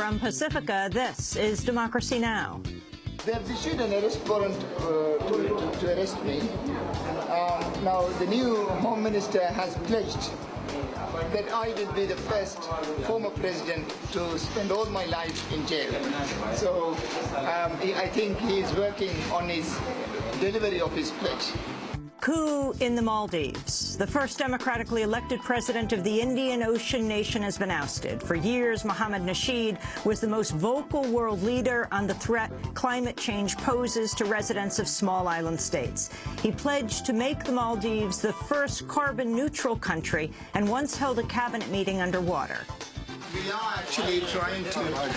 From Pacifica, this is Democracy Now! They have issued an arrest warrant to arrest me. Now, the new Home Minister has pledged that I will be the first former president to spend all my life in jail. So I think he is working on his delivery of his pledge. Coup in the Maldives. The first democratically elected president of the Indian Ocean nation has been ousted. For years, Mohammed Nasheed was the most vocal world leader on the threat climate change poses to residents of small island states. He pledged to make the Maldives the first carbon-neutral country and once held a cabinet meeting underwater. We are actually trying to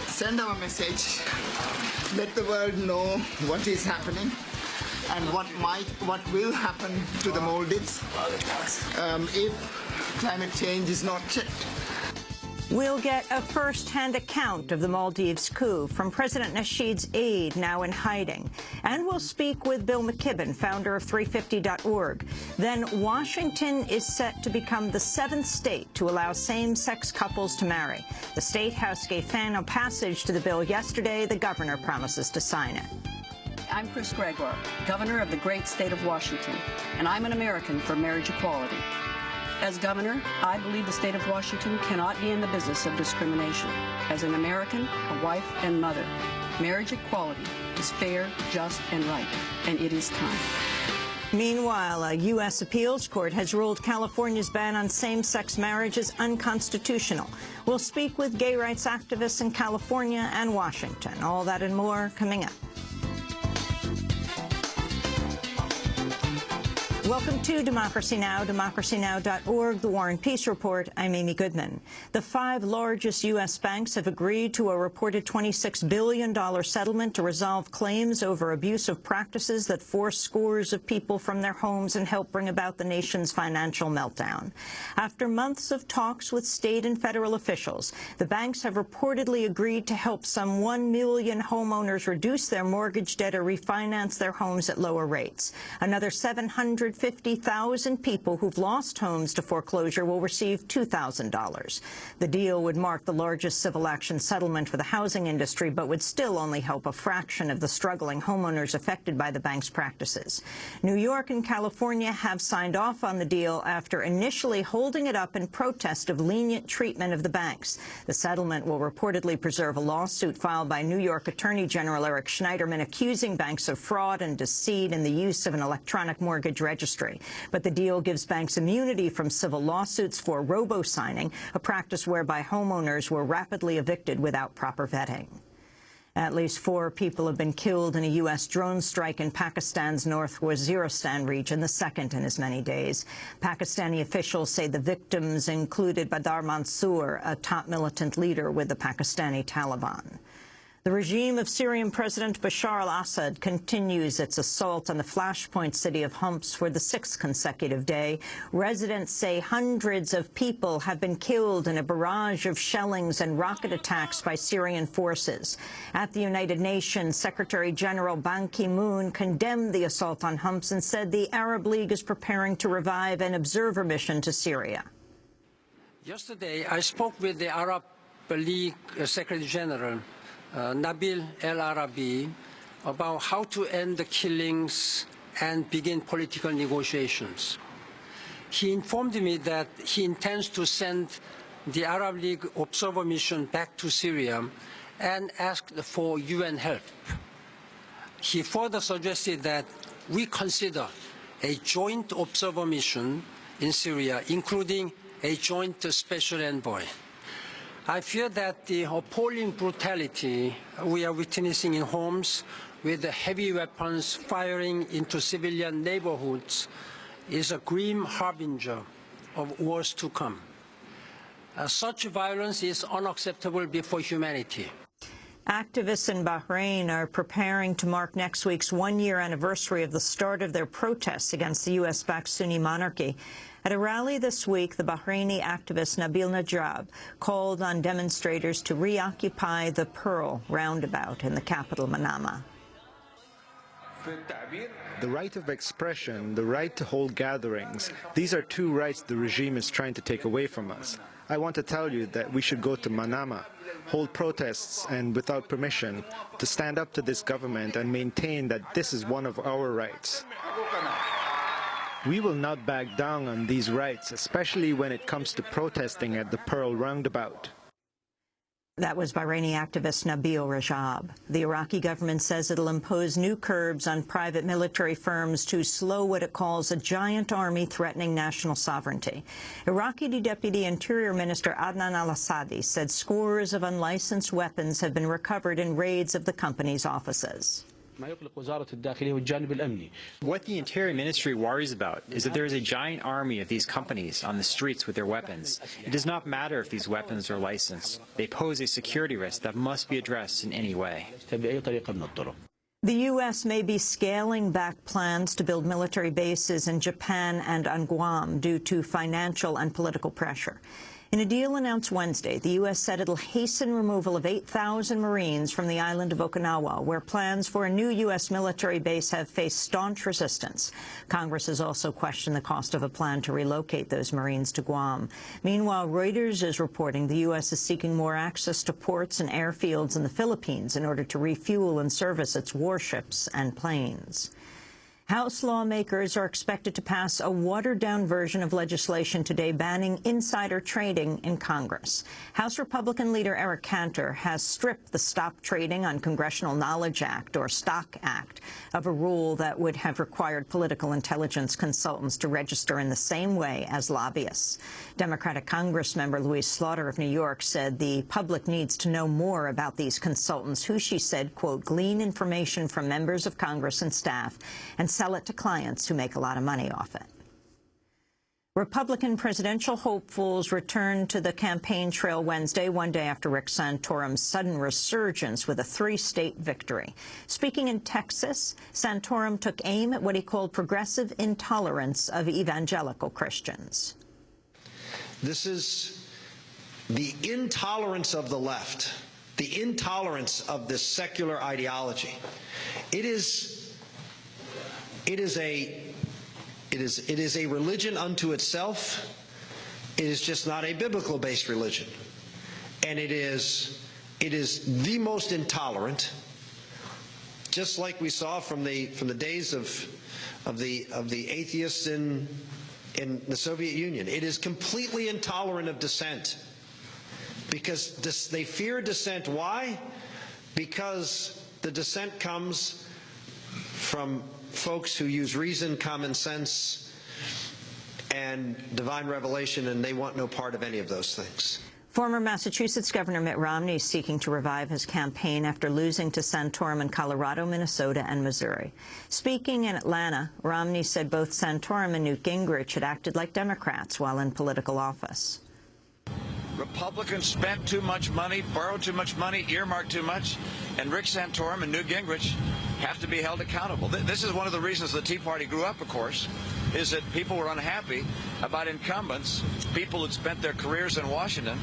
send our message, let the world know what is happening and what will happen to the Maldives if climate change is not checked. We'll get a first-hand account of the Maldives coup from President Nasheed's aide, now in hiding. And we'll speak with Bill McKibben, founder of 350.org. Then Washington is set to become the 7th state to allow same-sex couples to marry. The State House gave final passage to the bill yesterday. The governor promises to sign it. I'm Chris Gregoire, governor of the great state of Washington, and I'm an American for marriage equality. As governor, I believe the state of Washington cannot be in the business of discrimination. As an American, a wife and mother, marriage equality is fair, just, and right, and it is time. Meanwhile, a U.S. appeals court has ruled California's ban on same-sex marriage is unconstitutional. We'll speak with gay rights activists in California and Washington. All that and more coming up. Welcome to Democracy Now!, democracynow.org, The War and Peace Report. I'm Amy Goodman. The 5 largest U.S. banks have agreed to a reported $26 billion settlement to resolve claims over abusive practices that force scores of people from their homes and help bring about the nation's financial meltdown. After months of talks with state and federal officials, the banks have reportedly agreed to help some 1 million homeowners reduce their mortgage debt or refinance their homes at lower rates. Another 750,000 people who've lost homes to foreclosure will receive $2,000. The deal would mark the largest civil action settlement for the housing industry, but would still only help a fraction of the struggling homeowners affected by the bank's practices. New York and California have signed off on the deal after initially holding it up in protest of lenient treatment of the banks. The settlement will reportedly preserve a lawsuit filed by New York Attorney General Eric Schneiderman accusing banks of fraud and deceit in the use of an electronic mortgage registry. But the deal gives banks immunity from civil lawsuits for robo-signing, a practice whereby homeowners were rapidly evicted without proper vetting. At least 4 people have been killed in a U.S. drone strike in Pakistan's North Waziristan region, the second in as many days. Pakistani officials say the victims included Badar Mansour, a top militant leader with the Pakistani Taliban. The regime of Syrian President Bashar al-Assad continues its assault on the flashpoint city of Homs for the 6th consecutive day. Residents say hundreds of people have been killed in a barrage of shellings and rocket attacks by Syrian forces. At the United Nations, Secretary General Ban Ki-moon condemned the assault on Homs and said the Arab League is preparing to revive an observer mission to Syria. Yesterday, I spoke with the Arab League Secretary General Nabil El-Arabi about how to end the killings and begin political negotiations. He informed me that he intends to send the Arab League observer mission back to Syria and asked for UN help. He further suggested that we consider a joint observer mission in Syria, including a joint special envoy. I fear that the appalling brutality we are witnessing in Homs, with the heavy weapons firing into civilian neighborhoods, is a grim harbinger of wars to come. Such violence is unacceptable before humanity. Activists in Bahrain are preparing to mark next week's 1-year anniversary of the start of their protests against the U.S.-backed Sunni monarchy. At a rally this week, the Bahraini activist Nabil Najab called on demonstrators to reoccupy the Pearl roundabout in the capital, Manama. The right of expression, the right to hold gatherings, these are 2 rights the regime is trying to take away from us. I want to tell you that we should go to Manama, hold protests and without permission, to stand up to this government and maintain that this is one of our rights. We will not back down on these rights, especially when it comes to protesting at the Pearl Roundabout. That was Bahraini activist Nabil Rajab. The Iraqi government says it'll impose new curbs on private military firms to slow what it calls a giant army threatening national sovereignty. Iraqi Deputy Interior Minister Adnan al-Assadi said scores of unlicensed weapons have been recovered in raids of the company's offices. What the Interior Ministry worries about is that there is a giant army of these companies on the streets with their weapons. It does not matter if these weapons are licensed. They pose a security risk that must be addressed in any way. The U.S. may be scaling back plans to build military bases in Japan and on Guam due to financial and political pressure. In a deal announced Wednesday, the U.S. said it'll hasten removal of 8,000 Marines from the island of Okinawa, where plans for a new U.S. military base have faced staunch resistance. Congress has also questioned the cost of a plan to relocate those Marines to Guam. Meanwhile, Reuters is reporting the U.S. is seeking more access to ports and airfields in the Philippines in order to refuel and service its warships and planes. House lawmakers are expected to pass a watered-down version of legislation today banning insider trading in Congress. House Republican leader Eric Cantor has stripped the Stop Trading on Congressional Knowledge Act, or STOCK Act, of a rule that would have required political intelligence consultants to register in the same way as lobbyists. Democratic Congressmember Louise Slaughter of New York said the public needs to know more about these consultants who, she said, quote, glean information from members of Congress and staff and sell it to clients who make a lot of money off it. Republican presidential hopefuls returned to the campaign trail Wednesday, one day after Rick Santorum's sudden resurgence with a 3-state victory. Speaking in Texas, Santorum took aim at what he called progressive intolerance of evangelical Christians. This is the intolerance of the left, the intolerance of this secular ideology. It is a religion unto itself. It is just not a biblical-based religion, and it is the most intolerant. Just like we saw from the days of the atheists in the Soviet Union, it is completely intolerant of dissent because they fear dissent. Why? Because the dissent comes from folks who use reason, common sense, and divine revelation, and they want no part of any of those things. Former Massachusetts Governor Mitt Romney is seeking to revive his campaign after losing to Santorum in Colorado, Minnesota, and Missouri. Speaking in Atlanta, Romney said both Santorum and Newt Gingrich had acted like Democrats while in political office. Republicans spent too much money, borrowed too much money, earmarked too much, and Rick Santorum and Newt Gingrich have to be held accountable. This is one of the reasons the Tea Party grew up, of course, is that people were unhappy about incumbents, people who'd spent their careers in Washington,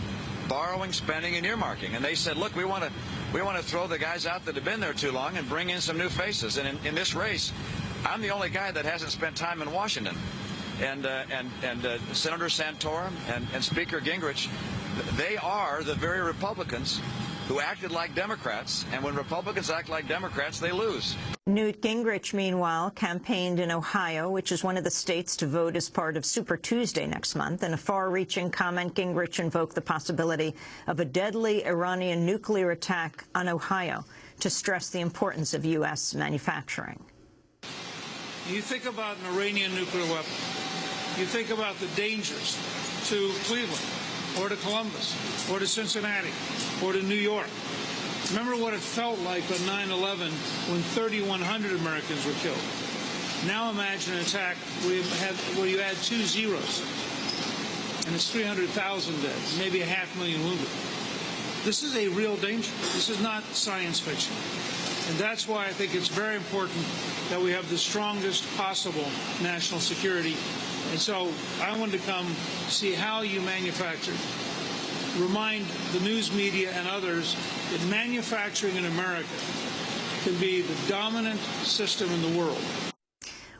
borrowing, spending, and earmarking. And they said, look, we want to throw the guys out that have been there too long and bring in some new faces. And in this race, I'm the only guy that hasn't spent time in Washington. And Senator Santorum and Speaker Gingrich, they are the very Republicans who acted like Democrats, and when Republicans act like Democrats, they lose. Newt Gingrich, meanwhile, campaigned in Ohio, which is one of the states to vote as part of Super Tuesday next month. In a far-reaching comment, Gingrich invoked the possibility of a deadly Iranian nuclear attack on Ohio to stress the importance of U.S. manufacturing. You think about an Iranian nuclear weapon. You think about the dangers to Cleveland, or to Columbus, or to Cincinnati, or to New York. Remember what it felt like on 9/11 when 3,100 Americans were killed. Now imagine an attack where you add 2 zeros, and it's 300,000 dead, maybe 500,000 wounded. This is a real danger. This is not science fiction. And that's why I think it's very important that we have the strongest possible national security. And so I wanted to come see how you manufacture, remind the news media and others that manufacturing in America can be the dominant system in the world.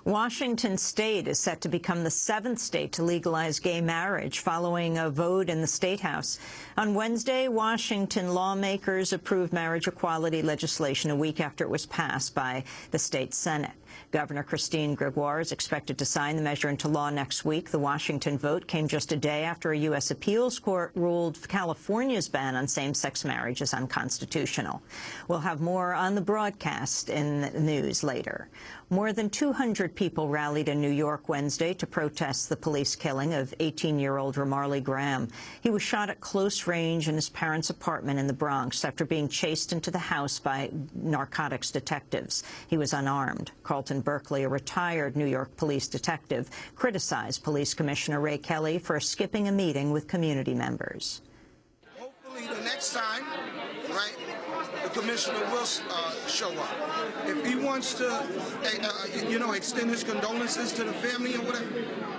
Washington state is set to become the 7th state to legalize gay marriage following a vote in the State House. On Wednesday, Washington lawmakers approved marriage equality legislation a week after it was passed by the state Senate. Governor Christine Gregoire is expected to sign the measure into law next week. The Washington vote came just a day after a U.S. appeals court ruled California's ban on same-sex marriage is unconstitutional. We'll have more on the broadcast in the news later. More than 200 people rallied in New York Wednesday to protest the police killing of 18-year-old Ramarley Graham. He was shot at close range in his parents' apartment in the Bronx after being chased into the house by narcotics detectives. He was unarmed. Carlton Berkeley, a retired New York police detective, criticized Police Commissioner Ray Kelly for skipping a meeting with community members. Hopefully the next time, right, the commissioner will show up. If he wants to, extend his condolences to the family or whatever,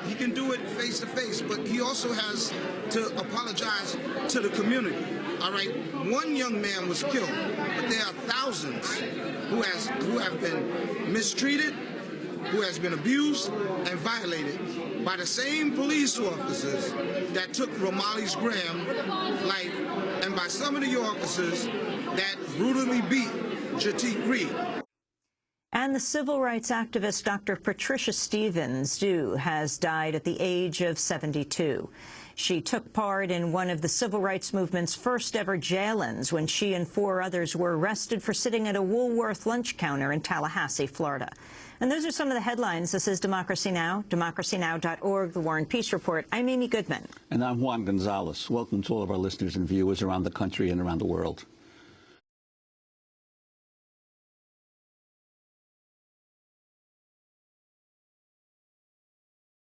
he can do it face to face. But he also has to apologize to the community. All right, one young man was killed, but there are thousands who have been mistreated, who has been abused and violated by the same police officers that took Ramarley Graham's life, and by some of the officers that brutally beat Jatik Reed. And the civil rights activist Dr. Patricia Stevens has died at the age of 72. She took part in one of the civil rights movement's first-ever jail-ins when she and 4 others were arrested for sitting at a Woolworth lunch counter in Tallahassee, Florida. And those are some of the headlines. This is Democracy Now!, democracynow.org, The War and Peace Report. I'm Amy Goodman. And I'm Juan Gonzalez. Welcome to all of our listeners and viewers around the country and around the world.